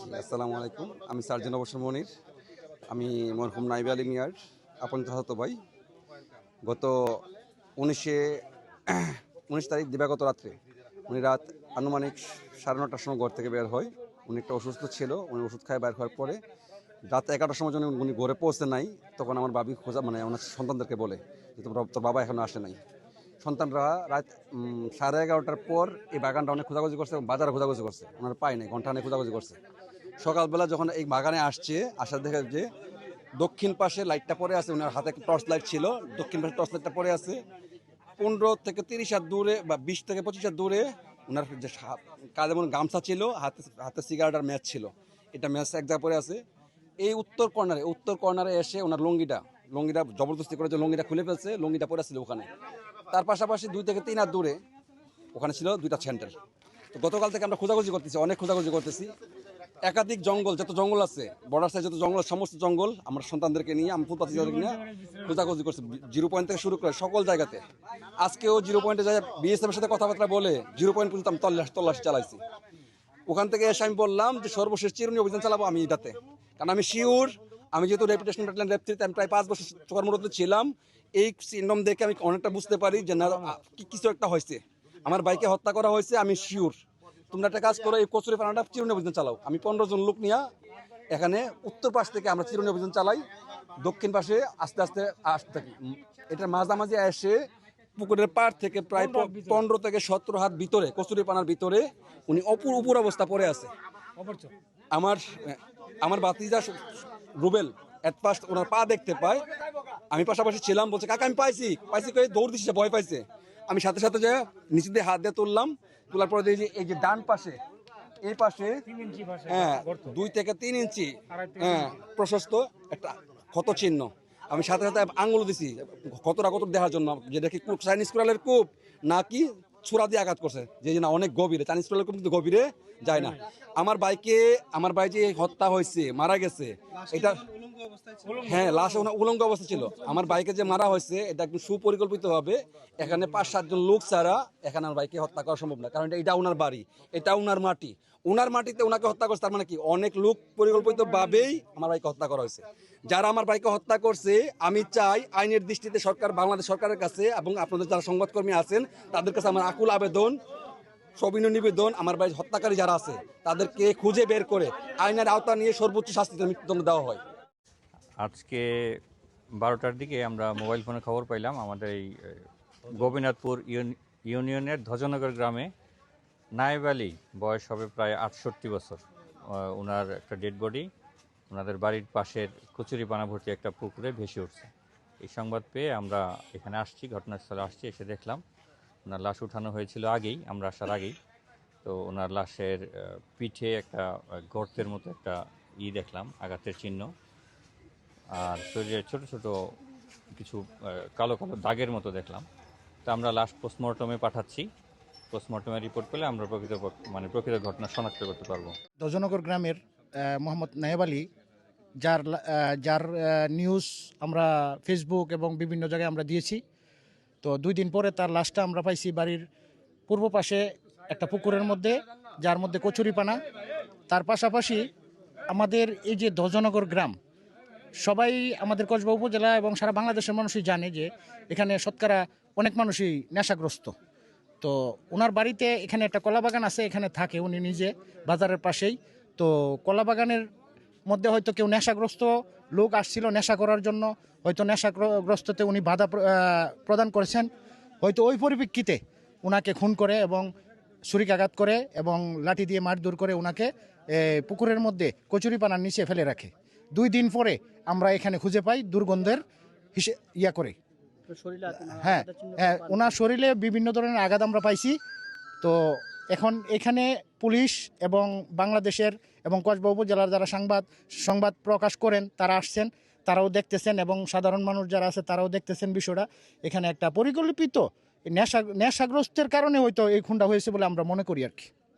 আসসালামু আলাইকুম। আমি সার্জন অবসর মনির। আমি মরহুম নাইব আলী মিয়ার আপন চাচাতো ভাই। গত 19 তারিখ দিবাগত রাত্রে উনি রাত আনুমানিক 9:30টার সময় ঘর থেকে বের হয়। উনি একটা অসুস্থ ছিল। উনি ওষুধ খায় বের হওয়ার পরে রাত 11টার সময় যখন উনি ঘরে পৌঁছে নাই, তখন আমার বাবি খোঁজা ওনার সন্তানদেরকে বলে যে তোর বাবা এখনো আসে নাই। সন্তানরা রাত 11:30টার পর এই বাগানটা অনেক খোঁজাখুঁজি করছে এবং বাজারে খোঁজাখুঁজি করছে, ওনারা পায় নাই, ঘন্টা অনেক খোঁজাখুঁজি করছে। সকালবেলা যখন এই বাগানে আসছে, আসার দেখে যে দক্ষিণ পাশে লাইটটা পড়ে আছে, ওনার হাতে একটা টর্চ লাইট ছিল, দক্ষিণ পাশে টর্চ লাইটটা পড়ে আছে। 15 থেকে 30 হাত দূরে বা 20 থেকে 25 হাত দূরে ওনার যে কাঁধে মনে গামছা ছিল, হাতে হাতে সিগারেটার ম্যাচ ছিল, এটা ম্যাচ এক জায়গায় পড়ে আছে। এই উত্তর কর্নারে এসে ওনার লুঙ্গিটা জবরদস্তি করে যে লুঙ্গিটা খুলে ফেলছে, লুঙ্গিটা পড়ে ছিল ওখানে। তার পাশাপাশি 2 থেকে 3 হাত দূরে ওখানে ছিল 2টা স্যান্ডেল। তো গতকাল থেকে আমরা খোঁজাখুঁজি করতেছি, অনেক খোঁজাখুঁজি করতেছি। একাধিক জঙ্গল, যত জঙ্গল আছে বর্ডার সাইড, যত জঙ্গল, সমস্ত জঙ্গল আমরা সন্তানদেরকে নিয়ে, আমি ফুটপাথীদেরকে নিয়ে খোঁজাখুঁজি করছি, 0 পয়েন্ট থেকে শুরু করে সকল জায়গাতে। আজকেও 0 পয়েন্টে যায় বিএসএফের সাথে কথাবার্তা বলে 0 পয়েন্ট পর্যন্ত আমি তল্লাশি চালাইছি। ওখান থেকে এসে আমি বললাম যে সর্বশেষ চিরুনি অভিযান চালাবো আমি এটাতে, কারণ আমি শিওর, আমি যেহেতু রেপুটেশন ব্যাটালিয়ন রেপ 3 আমি প্রায় 5 বছর কর্মরত ছিলাম, এই সিন্ড্রোম দেখে আমি অনেকটা বুঝতে পারি যে না, কিছু একটা হয়েছে, আমার বাইকে হত্যা করা হয়েছে। আমি শিওর তোমরা একটা কাজ করো, এই কচুরি পানাটা চিরুনি অভিযান চালাও। আমি 15 জন লোক নিয়ে এখানে উত্তর পাশ থেকে আমরা চিরুনি অভিযান চালাই, দক্ষিণ পাশে আস্তে আস্তে আসতে থাকি। এটার মাঝামাঝি এসে পুকুরের পাড় থেকে প্রায় 15 থেকে 17 হাত ভিতরে, কচুরি পানার ভিতরে উনি উপর অবস্থা পড়ে আছে। আমার আমার ভাতিজা রুবেল এট ফার্স্ট ওনার পা দেখতে পায়, আমি পাশাপাশি ছিলাম, বলছে কাকা আমি পাইছি করে দৌড় দিচ্ছে, ভয় পাইছে। আমি সাথে সাথে যে নিচে দিয়ে হাত দিয়ে তুললাম, তোলার পরে দেখি এই যে ডান পাশে, এই পাশে 2 থেকে 3 ইঞ্চি প্রশস্ত একটা ক্ষত চিহ্ন। আমি সাথে সাথে আঙুল দিছি কতটা দেখার জন্য, যেটা কি চাইনিজ কুড়ালের কূপ নাকি ছুরা দিয়ে আঘাত করছে, যে না অনেক গভীরে, চাইনিজ কুড়ালের কূপ কিন্তু গভীরে যায় না। আমার ভাই যে হত্যা হয়েছে, মারা গেছে, এটা হ্যাঁ লাশ উলঙ্গ অবস্থা ছিল। আমার বাইকে যে মারা হয়েছে এটা একদম সুপরিকল্পিত ভাবে, এখানে 5-7 জন লোক ছাড়া এখানে আমার বাইকে হত্যা করা সম্ভব না, কারণ এটা উনার বাড়ি, এটা উনার মাটি, উনার মাটিতে উনাকে হত্যা করছে। তার মানে কি অনেক লোক পরিকল্পিত ভাবেই আমার বাইকে হত্যা করা হয়েছে। যারা আমার বাইকে হত্যা করছে, আমি চাই আইনের দৃষ্টিতে বাংলাদেশ সরকারের কাছে এবং আপনাদের যারা সংবাদকর্মী আছেন তাদের কাছে আমার আকুল আবেদন, সবিনয় নিবেদন, আমার ভাই হত্যাকারী যারা আছে তাদেরকে খুঁজে বের করে আইনের আওতা নিয়ে সর্বোচ্চ শাস্তিতে মৃত্যুদণ্ড দেওয়া হয়। আজকে 12টার দিকে আমরা মোবাইল ফোনে খবর পাইলাম আমাদের এই গোপীনাথপুর ইউনিয়নের ধ্বজনগর গ্রামে নায়েব আলী, বয়স হবে প্রায় 68 বছর, ওনার একটা ডেড বডি ওনাদের বাড়ির পাশের কচুরিপানা ভর্তি একটা পুকুরে ভেসে উঠছে। এই সংবাদ পেয়ে আমরা এখানে আসছি, ঘটনাস্থলে আসছি, এসে দেখলাম ওনার লাশ উঠানো হয়েছিল আগেই, আমরা আসার আগেই। তো ওনার লাশের পিঠে একটা গর্তের মতো একটা দেখলাম, আঘাতের চিহ্ন, আর শরীরে ছোট ছোট কিছু কালো কালো দাগের মতো দেখলাম। তো আমরা লাস্ট পোস্টমর্টমে পাঠাচ্ছি, পোস্টমর্টমের রিপোর্ট পেলে আমরা প্রকৃত ঘটনা শনাক্ত করতে পারবো। ধ্বজনগর গ্রামের মোহাম্মদ নায়েব আলী, যার নিউজ আমরা ফেসবুক এবং বিভিন্ন জায়গায় আমরা দিয়েছি। তো 2 দিন পরে তার লাশটা আমরা পাইছি বাড়ির পূর্ব পাশে একটা পুকুরের মধ্যে, যার মধ্যে কচুরিপানা। তার পাশাপাশি আমাদের এই যে ধ্বজনগর গ্রাম, সবাই আমাদের কসবা উপজেলা এবং সারা বাংলাদেশের মানুষই জানে যে এখানে শতকরা অনেক মানুষই নেশাগ্রস্ত। তো ওনার বাড়িতে এখানে একটা কলা বাগান আছে, এখানে থাকে উনি নিজে, বাজারের পাশেই। তো কলা বাগানের মধ্যে হয়তো কেউ নেশাগ্রস্ত লোক আসছিল নেশা করার জন্য, হয়তো নেশাগ্রস্ততে উনি বাধা প্রদান করেছেন, হয়তো ওই পরিপ্রেক্ষিতে ওনাকে খুন করে এবং ছুরিকাঘাত করে এবং লাঠি দিয়ে মারধর করে ওনাকে পুকুরের মধ্যে কচুরিপানার নিচে ফেলে রাখে। 2 দিন পরে আমরা এখানে খুঁজে পাই দুর্গন্ধের করে। হ্যাঁ, ওনার শরীরে বিভিন্ন ধরনের আঘাত আমরা পাইছি। তো এখন এখানে পুলিশ এবং বাংলাদেশের এবং কসবা উপজেলার যারা সংবাদ প্রকাশ করেন তারা আসছেন, তারাও দেখতেছেন, এবং সাধারণ মানুষ যারা আছে তারাও দেখতেছেন বিষয়টা। এখানে একটা পরিকল্পিত নেশাগ্রস্তের কারণে হয়তো এই খুনটা হয়েছে বলে আমরা মনে করি আর কি।